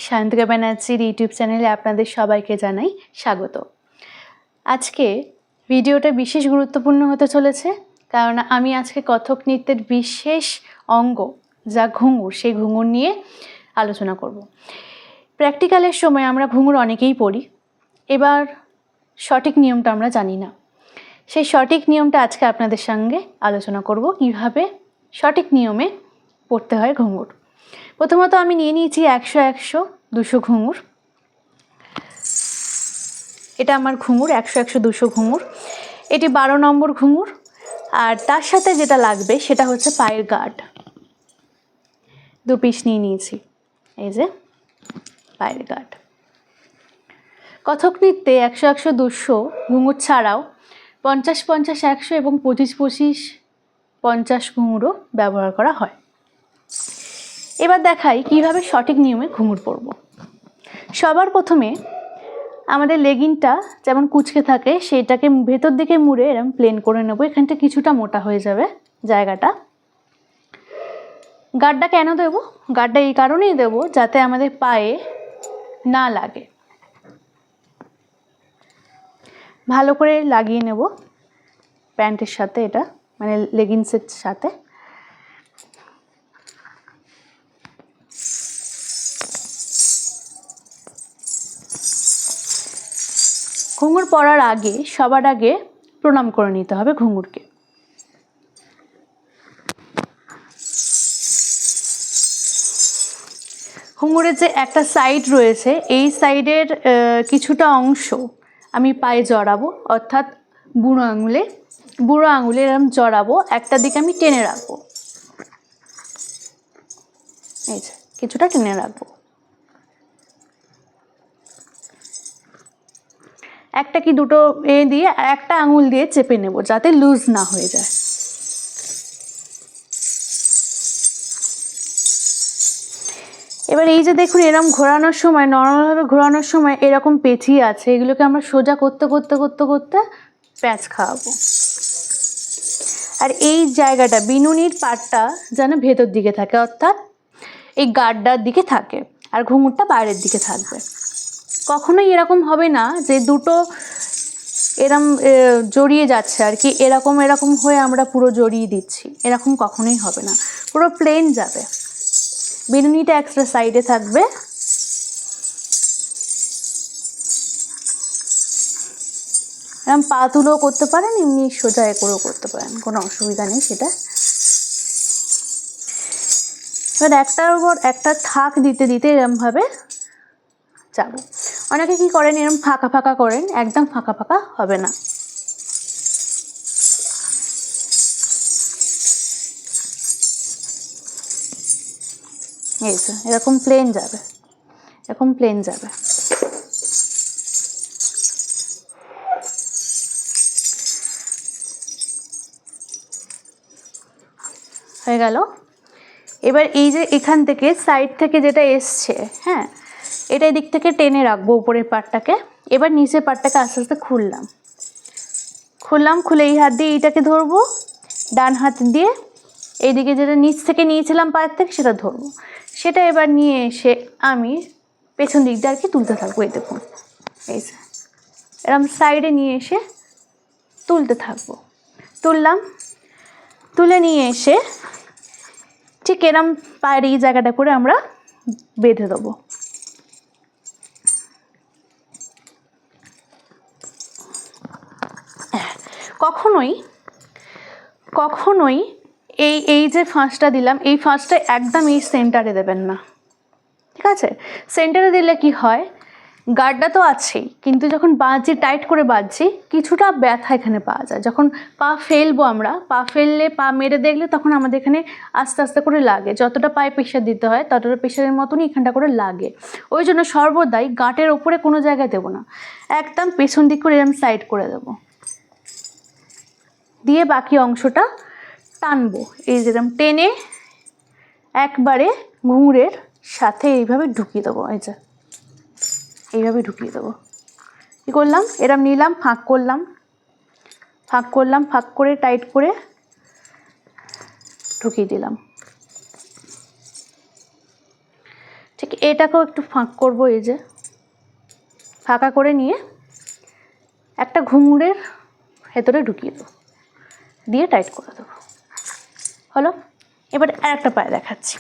সায়ন্তিকা ব্যানার্জির ইউটিউব চ্যানেলে আপনাদের সবাইকে জানাই স্বাগত। আজকে ভিডিওটা বিশেষ গুরুত্বপূর্ণ হতে চলেছে, কারণ আমি আজকে কত্থক নৃত্যের বিশেষ অঙ্গ যা ঘুঙুর, সেই ঘুঙুর নিয়ে আলোচনা করব। প্র্যাকটিক্যালের সময় আমরা ঘুঙুর অনেকেই পড়ি, এবার সঠিক নিয়মটা আমরা জানি না। সেই সঠিক নিয়মটা আজকে আপনাদের সঙ্গে আলোচনা করব, কিভাবে সঠিক নিয়মে পড়তে হয় ঘুঙুর। প্রথমত আমি নিয়ে নিয়েছি 100, 200 ঘুঙুর। এটা আমার ঘুঙুর 100, 200 ঘুঙুর। এটি 12 নম্বর ঘুঙুর। আর তার সাথে যেটা লাগবে সেটা হচ্ছে পায়ের গার্ড। 2 পিস নিয়ে নিয়েছি, এই যে পায়ের গার্ড। কত্থক নৃত্যে 100, 200 ঘুঙুর ছাড়াও 50, 100 এবং 25, 50 ঘুঙুরও ব্যবহার করা হয়। এবার দেখাই কিভাবে সঠিক নিয়মে ঘুঙুর পরব। সবার প্রথমে আমাদের লেগিংটা যেমন কুঁচকে থাকে সেইটাকে ভেতর দিকে মুড়ে এরকম প্লেন করে নেব। এখানটা কিছুটা মোটা হয়ে যাবে জায়গাটা। গার্ডটা কেন দেব? গার্ডটা এই কারণেই দেব যাতে আমাদের পায়ে না লাগে। ভালো করে লাগিয়ে নেব প্যান্টের সাথে, এটা মানে লেগিংসের সাথে। ঘুঙুর পরার আগে সবার আগে প্রণাম করে নিতে হবে ঘুঙুরকে। ঘুঙুরের যে একটা সাইড রয়েছে, এই সাইডের কিছুটা অংশ আমি পায়ে জড়াবো, অর্থাৎ বুড়ো আঙুলে এরকম জড়াবো। একটা দিকে আমি টেনে রাখবো, এই যে কিছুটা টেনে রাখবো। একটা কি দুটো দিয়ে একটা আঙুল দিয়ে চেপে নেব যাতে লুজ না হয়ে যায়। এবার এই যে দেখুন, এরকম ঘোরানোর সময়, নর্মালভাবে ঘোরানোর সময় এরকম পেঁচিয়ে আছে, এগুলোকে আমরা সোজা করতে করতে করতে করতে প্যাঁচ খাওয়াবো। আর এই জায়গাটা বিনুনির পাটটা যেন ভেতর দিকে থাকে, অর্থাৎ এই গার্ডটার দিকে থাকে, আর ঘুঙুরটা বাইরের দিকে থাকবে। কখনোই এরকম হবে না যে দুটো এরকম জড়িয়ে যাচ্ছে আর কি, এরকম এরকম হয়ে আমরা পুরো জড়িয়ে দিচ্ছি, এরকম কখনোই হবে না। পুরো প্লেন যাবে, বিনুনিটা এক্সট্রা সাইডে থাকবে। এরকম পা তুলেও করতে পারেন, এমনি সোজা করেও করতে পারেন, কোনো অসুবিধা নেই সেটা। এবার একটার উপর একটা থাক দিতে দিতে এরমভাবে যাবো। অনেকে কি করেন, এরকম ফাঁকা ফাঁকা করেন, একদম ফাঁকা ফাঁকা হবে না। এই তো এরকম প্লেন যাবে, এরকম প্লেন যাবে। হয়ে গেল। এবার এই যে এখান থেকে সাইড থেকে যেটা এসছে, হ্যাঁ, এটা এদিক থেকে টেনে রাখবো উপরের পাটটাকে। এবার নিচের পাটটাকে আস্তে আস্তে খুললাম, খুলে এই হাত দিয়ে এইটাকে ধরবো, ডান হাত দিয়ে এইদিকে যেটা নিচ থেকে নিয়েছিলাম পায়ের থেকে সেটা ধরবো। সেটা এবার নিয়ে এসে আমি পেছন দিক দিয়ে আর কি তুলতে থাকবো। এই দেখুন, এই যে এরকম সাইডে নিয়ে এসে তুলতে থাকবো। তুলে নিয়ে এসে ঠিক এরম পায়ের এই জায়গাটা করে আমরা বেঁধে দেবো। কখনোই এই যে ফাঁসটা দিলাম, এই ফাঁসটা একদম এই সেন্টারে দেবেন না, ঠিক আছে? সেন্টারে দিলে কি হয়, গার্ডটা তো আছেই, কিন্তু যখন বাঁধছি, টাইট করে বাঁধছি, কিছুটা ব্যথা এখানে পাওয়া যায়। যখন পা ফেলবো আমরা, পা ফেললে, পা মেরে দেখলে তখন আমাদের এখানে আস্তে আস্তে করে লাগে। যতটা পায়ে প্রেশার দিতে হয় ততটা প্রেশারের মতনই এখানটা করে লাগে। ওই জন্য সর্বদাই গাঁটের ওপরে কোনো জায়গায় দেবো না, একদম পেছন দিক করে এরকম সাইড করে দেবো, দিয়ে বাকি অংশটা টানবো। এই যেরকম টেনে একবারে ঘুঙুরের সাথে এইভাবে ঢুকিয়ে দেবো। এই যে এইভাবে ঢুকিয়ে দেবো। কী করলাম, এরম নিলাম, ফাঁক করলাম, ফাঁক করে টাইট করে ঢুকিয়ে দিলাম। ঠিক এটাকেও একটু ফাঁক করব, এই যে ফাঁকা করে নিয়ে একটা ঘুঙুরের ভেতরে ঢুকিয়ে দেবো, দিয়ে টাইট করে দেবো। হলো। এবার আর একটা পায়ে দেখাচ্ছি।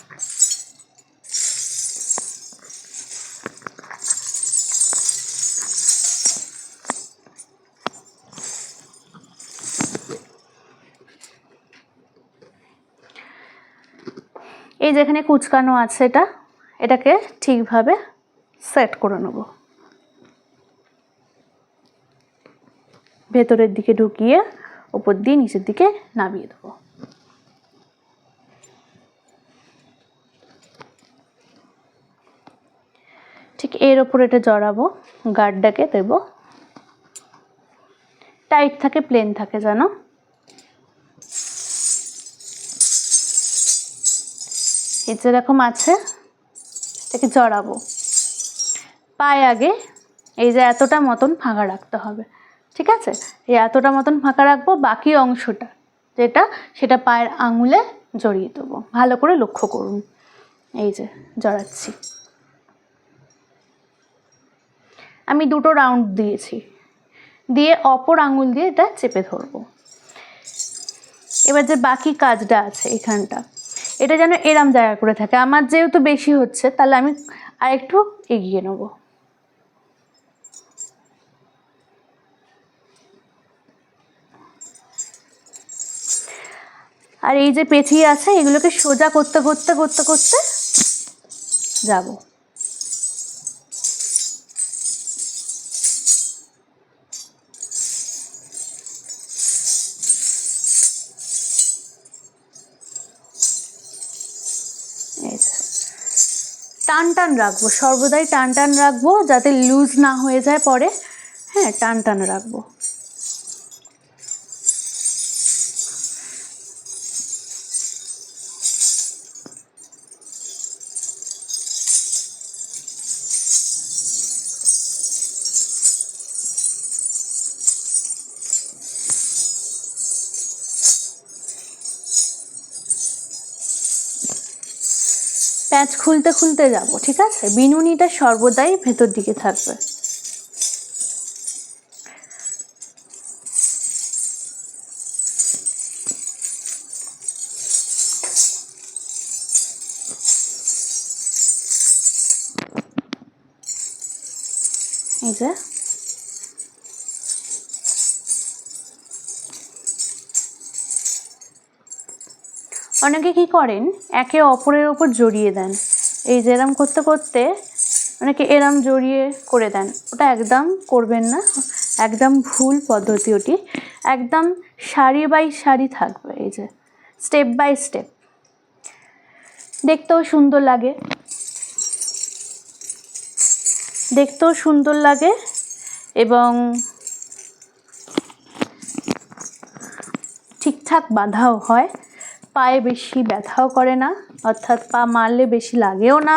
এই যেখানে কুচকানো আছে এটাকে ঠিকভাবে সেট করে নেব, ভেতরের দিকে ঢুকিয়ে উপর দিয়ে নিচের দিকে নামিয়ে দেবো। ঠিক এর ওপর এটা জড়াবো, গার্ডটাকে দেব, টাইট থাকে প্লেন থাকে যেন। এই যেরকম আছে এটাকে জড়াবো। পায়ে আগে এই যে এতটা মতন ফাঁকা রাখতে হবে, ঠিক আছে? এই এতটা মতন ফাঁকা রাখবো, বাকি অংশটা সেটা পায়ের আঙুলে জড়িয়ে দেবো। ভালো করে লক্ষ্য করুন, এই যে জড়াচ্ছি। আমি 2টো রাউন্ড দিয়েছি, দিয়ে অপর আঙুল দিয়ে এটা চেপে ধরবো। এবার যে বাকি কাজটা আছে এখানটা, এটা যেন এরম জায়গা করে থাকে। আমার যেহেতু বেশি হচ্ছে, তাহলে আমি আরেকটু এগিয়ে নেব। আর এই যে পেঁচিয়ে আছে, এগুলোকে সোজা করতে করতে করতে করতে যাব। টান টান রাখবো, সর্বদাই টান টান রাখবো, যাতে লুজ না হয়ে যায় পরে। হ্যাঁ, টান টান রাখবো। প্যাঁচ খুলতে খুলতে যাব, ঠিক আছে? বিনুনিটা সর্বদাই ভেতর দিকে থাকবে। এই যে অনেকে কি করেন, একে অপরের ওপর জড়িয়ে দেন। এই যে এরম করতে করতে অনেকে এরম জড়িয়ে করে দেন, ওটা একদম করবেন না, একদম ভুল পদ্ধতি ওটি। একদম সারি বাই সারি থাকবে, এই যে স্টেপ বাই স্টেপ, দেখতেও সুন্দর লাগে এবং ঠিকঠাক বাঁধাও হয়। পায়ে বেশি ব্যথাও করে না, অর্থাৎ পা মারলে বেশি লাগেও না।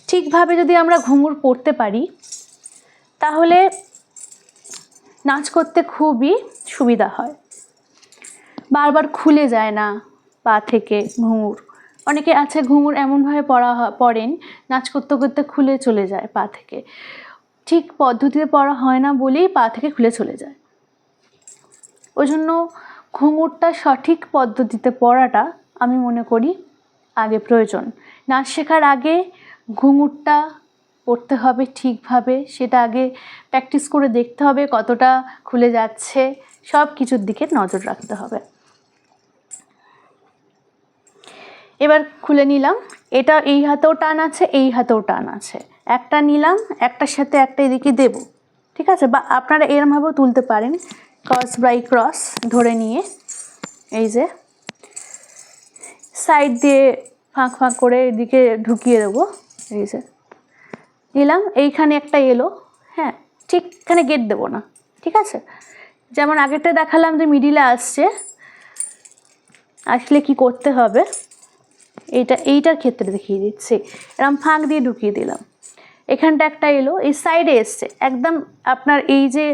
ঠিকভাবে যদি আমরা ঘুঙুর পরতে পারি, তাহলে নাচ করতে খুবই সুবিধা হয়। বারবার খুলে যায় না পা থেকে ঘুঙুর। অনেকে আছে ঘুঙুর এমনভাবে পরেন, নাচ করতে করতে খুলে চলে যায় পা থেকে। ঠিক পদ্ধতিতে পরা হয় না বলেই পা থেকে খুলে চলে যায়। ওই জন্য ঘুঙুরটা সঠিক পদ্ধতিতে পরাটা আমি মনে করি আগে প্রয়োজন। নাচ শেখার আগে ঘুঙুরটা পরতে হবে ঠিকভাবে, সেটা আগে প্র্যাকটিস করে দেখতে হবে কতটা খুলে যাচ্ছে, সব কিছুর দিকে নজর রাখতে হবে। এবার খুলে নিলাম, এটা এই হাতেও টান আছে, এই হাতেও টান আছে। একটা নিলাম, একটার সাথে একটা এদিকে দেব, ঠিক আছে? বা আপনারা এরমভাবেও তুলতে পারেন, ক্রস বাই ক্রস ধরে নিয়ে এই যে সাইড দিয়ে ফাঁক ফাঁক করে এদিকে ঢুকিয়ে দেবো। এই যে নিলাম, এইখানে একটা এলো, হ্যাঁ, ঠিক এখানে গেট দেবো না, ঠিক আছে? যেমন আগেরটা দেখালাম যে মিডিলে আসলে কি করতে হবে, এইটার ক্ষেত্রে দেখিয়ে দিচ্ছি। এরকম ফাঁক দিয়ে ঢুকিয়ে দিলাম, এখানটা একটা এলো, এই সাইডে এসছে একদম, আপনার এই যে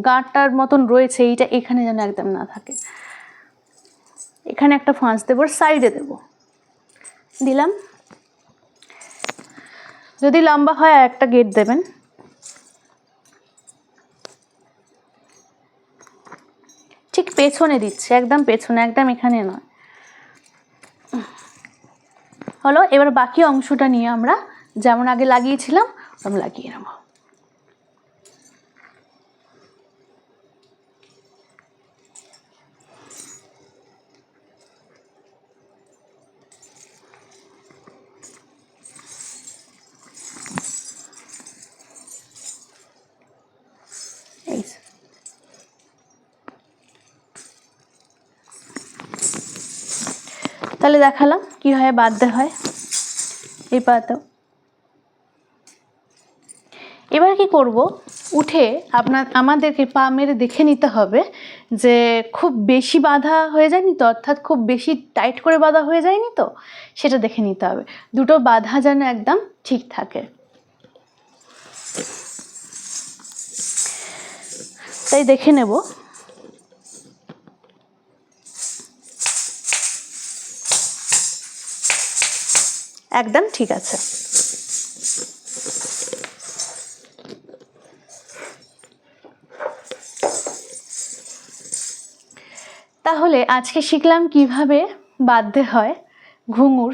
গাঁটটার মতন রয়েছে এইটা এখানে যেন একদম না থাকে। এখানে একটা ফাঁস দেবো, সাইডে দিলাম, যদি লম্বা হয় আর একটা গেট দেবেন। ঠিক পেছনে দিচ্ছে, একদম পেছনে, একদম এখানে নয়। হলো, এবার বাকি অংশটা নিয়ে আমরা যেমন আগে লাগিয়েছিলাম আমরা লাগিয়ে নেব। এই তাহলে দেখালাম কীভাবে বাঁধতে হয় এই পাতাও। এবার কি করব, উঠে আমাদেরকে পা মেরে দেখে নিতে হবে যে খুব বেশি বাঁধা হয়ে যায়নি তো, অর্থাৎ খুব বেশি টাইট করে বাঁধা হয়ে যায়নি তো, সেটা দেখে নিতে হবে। দুটো বাঁধা যেন একদম ঠিক থাকে। তাই দেখে নেব। একদম ঠিক আছে। তাহলে আজকে শিখলাম কিভাবে বাঁধতে হয় ঘুঙুর